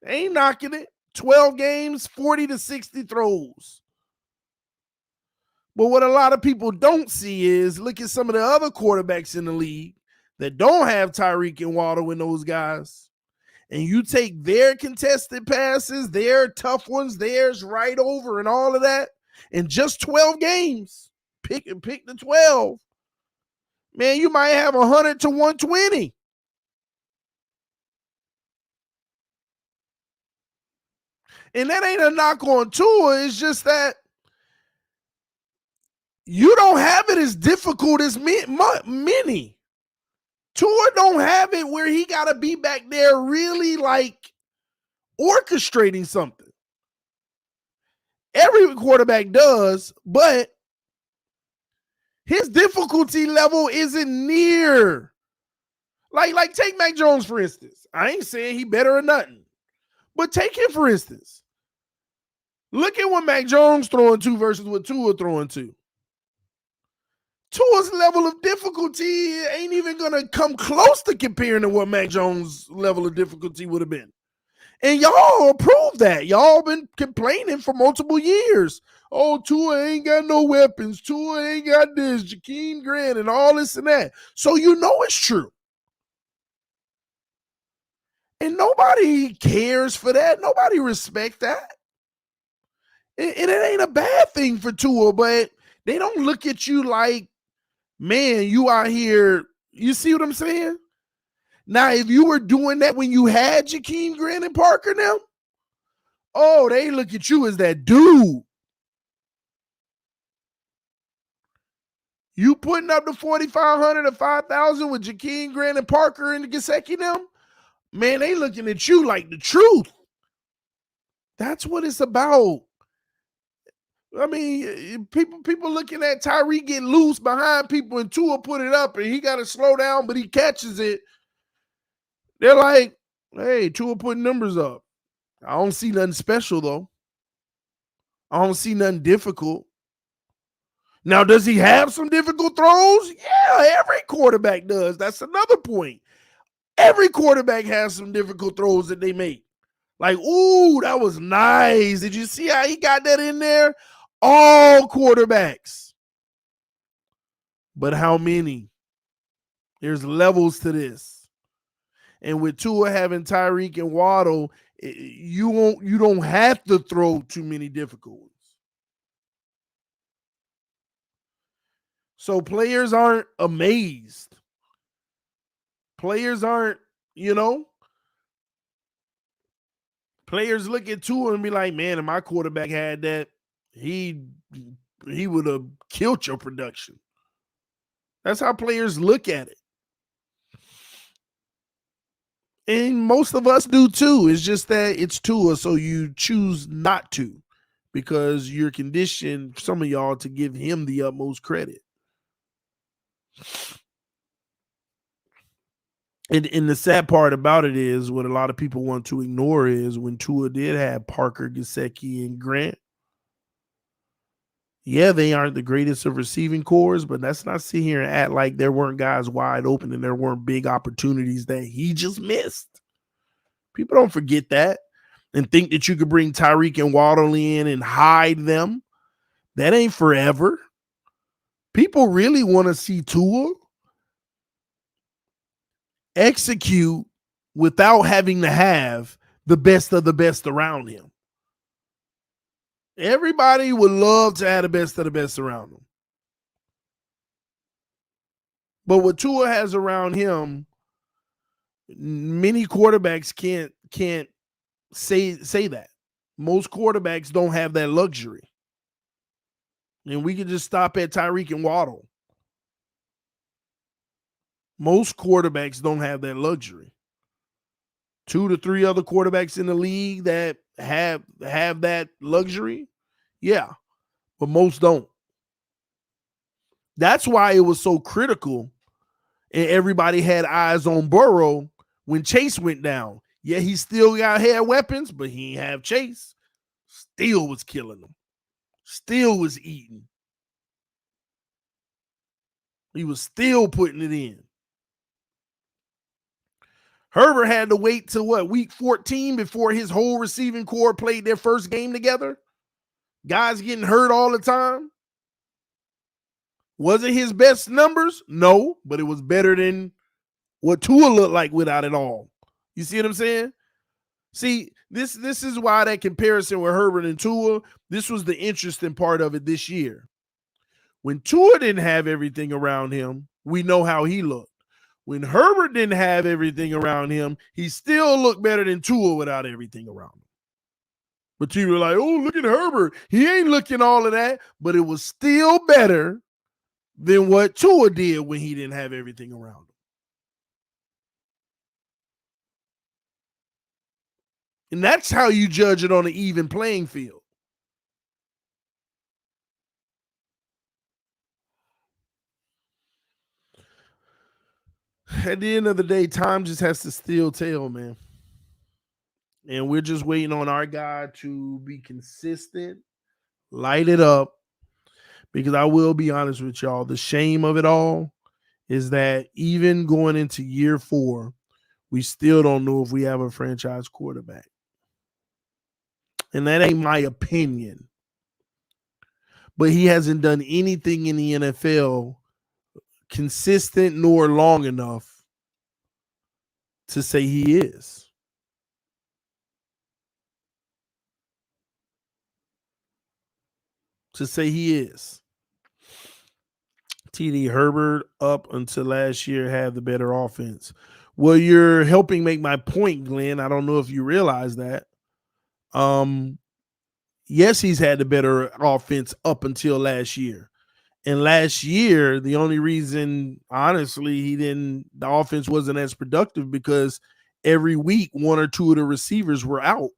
Ain't knocking it. 12 games, 40 to 60 throws. But what a lot of people don't see is look at some of the other quarterbacks in the league that don't have Tyreek and Waddle and those guys. And you take their contested passes, their tough ones, theirs right over and all of that, in just 12 games. Pick the 12. Man, you might have 100 to 120. And that ain't a knock on Tua. It's just that you don't have it as difficult as many. Tua don't have it where he got to be back there really like orchestrating something. Every quarterback does, but his difficulty level isn't near. Like take Mac Jones, for instance. I ain't saying he better or nothing, but take him, for instance. Look at what Mac Jones throwing to versus what Tua throwing to. Tua's level of difficulty ain't even going to come close to comparing to what Mac Jones' level of difficulty would have been. And y'all approve that. Y'all been complaining for multiple years. Oh, Tua ain't got no weapons. Tua ain't got this, Jakeem Grant, and all this and that. So you know it's true. And nobody cares for that. Nobody respects that. And it ain't a bad thing for Tua, but they don't look at you like, man, you out here. You see what I'm saying? Now, if you were doing that when you had Jakeem Grant and Parker now, oh, they look at you as that dude. You putting up the 4,500 or 5,000 with Jakeem Grant and Parker and Gesicki them, man, they looking at you like the truth. That's what it's about. I mean, people looking at Tyree get loose behind people and Tua put it up and he got to slow down, but he catches it. They're like, hey, Tua putting numbers up. I don't see nothing special, though. I don't see nothing difficult. Now, does he have some difficult throws? Yeah, every quarterback does. That's another point. Every quarterback has some difficult throws that they make. Like, ooh, that was nice. Did you see how he got that in there? All quarterbacks. But how many? There's levels to this. And with Tua having Tyreek and Waddle, you don't have to throw too many difficult ones. So players aren't amazed. Players aren't, players look at Tua and be like, man, if my quarterback had that, he would have killed your production. That's how players look at it. And most of us do too. It's just that it's Tua, so you choose not to because you're conditioned, some of y'all, to give him the utmost credit. And the sad part about it is what a lot of people want to ignore is when Tua did have Parker, Gesicki, and Grant. Yeah, they aren't the greatest of receiving cores, but let's not sit here and act like there weren't guys wide open and there weren't big opportunities that he just missed. People don't forget that and think that you could bring Tyreek and Waddle in and hide them. That ain't forever. People really want to see Tua execute without having to have the best of the best around him. Everybody would love to have the best of the best around him. But what Tua has around him, many quarterbacks can't say that. Most quarterbacks don't have that luxury. And we can just stop at Tyreek and Waddle. Most quarterbacks don't have that luxury. 2 to 3 other quarterbacks in the league that have that luxury, yeah, but most don't. That's why it was so critical, and everybody had eyes on Burrow when Chase went down. Yeah, he still had weapons, but he didn't have Chase. Still was killing them. Still was eating. He was still putting it in. Herbert had to wait till week 14 before his whole receiving core played their first game together. Guys getting hurt all the time. Was it his best numbers? No, but it was better than what Tua looked like without it all. You see what I'm saying? See, this is why that comparison with Herbert and Tua, this was the interesting part of it this year. When Tua didn't have everything around him, we know how he looked. When Herbert didn't have everything around him, he still looked better than Tua without everything around him. But you were like, oh, look at Herbert. He ain't looking all of that, but it was still better than what Tua did when he didn't have everything around him. And that's how you judge it on an even playing field. At the end of the day, time just has to still tell, man. And we're just waiting on our guy to be consistent, light it up. Because I will be honest with y'all, the shame of it all is that even going into year 4, we still don't know if we have a franchise quarterback. And that ain't my opinion. But he hasn't done anything in the NFL consistent nor long enough to say he is. To say he is. TD Herbert up until last year had the better offense. Well, you're helping make my point, Glenn. I don't know if you realize that. Yes, he's had the better offense up until last year. And last year, the only reason, honestly, the offense wasn't as productive because every week 1 or 2 of the receivers were out.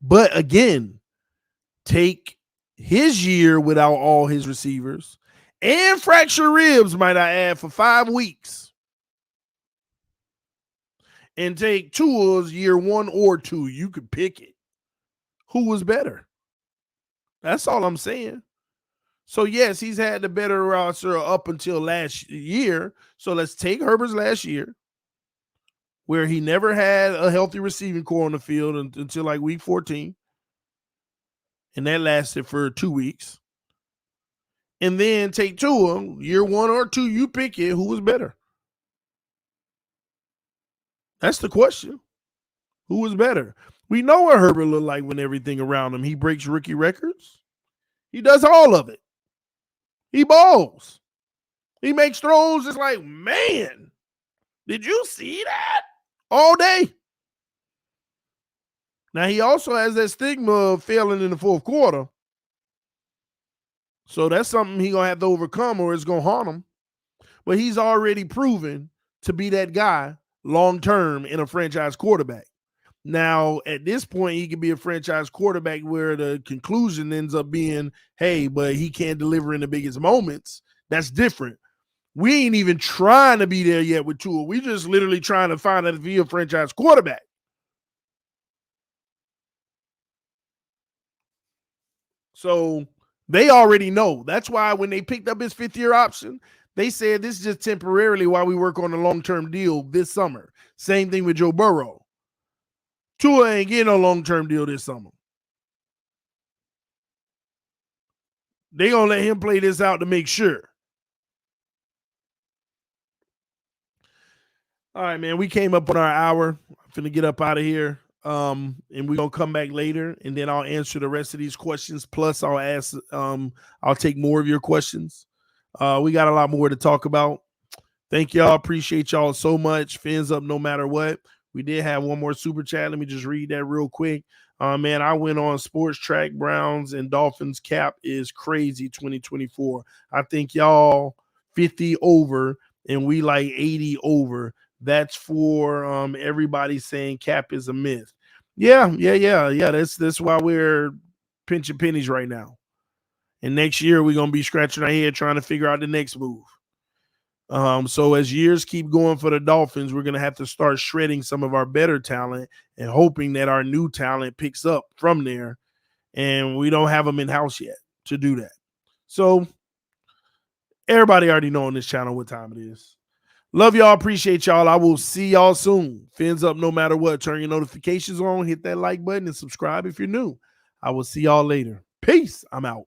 But again, take his year without all his receivers and fracture ribs, might I add, for 5 weeks. And take Tua's year 1 or 2. You could pick it. Who was better? That's all I'm saying. So, yes, he's had the better roster up until last year. So, let's take Herbert's last year, where he never had a healthy receiving core on the field until like week 14. And that lasted for 2 weeks. And then take Tua, year 1 or 2, you pick it. Who was better? That's the question. Who was better? We know what Herbert looked like when everything around him. He breaks rookie records. He does all of it. He balls. He makes throws. It's like, man, did you see that? All day. Now, he also has that stigma of failing in the fourth quarter. So that's something he's going to have to overcome or it's going to haunt him. But he's already proven to be that guy long-term in a franchise quarterback. Now, at this point, he can be a franchise quarterback where the conclusion ends up being, hey, but he can't deliver in the biggest moments. That's different. We ain't even trying to be there yet with Tua. We just literally trying to find out if he's a franchise quarterback. So they already know. That's why when they picked up his 5th-year option, they said this is just temporarily while we work on a long-term deal this summer. Same thing with Joe Burrow. Tua ain't getting a long-term deal this summer. They going to let him play this out to make sure. All right, man, we came up on our hour. I'm finna get up out of here. And we're going to come back later, and then I'll answer the rest of these questions. Plus, I'll take more of your questions. We got a lot more to talk about. Thank y'all. Appreciate y'all so much. Fins up no matter what. We did have one more super chat. Let me just read that real quick. Man, I went on Sports Track. Browns and Dolphins cap is crazy 2024. I think y'all 50 over and we like 80 over. That's for everybody saying cap is a myth. Yeah. That's why we're pinching pennies right now. And next year we're gonna be scratching our head trying to figure out the next move. So as years keep going for the Dolphins, we're gonna have to start shredding some of our better talent and hoping that our new talent picks up from there. And we don't have them in house yet to do that. So everybody already know on this channel what time it is. Love y'all. Appreciate y'all. I will see y'all soon. Fins up no matter what. Turn your notifications on. Hit that like button and subscribe if you're new. I will see y'all later. Peace. I'm out.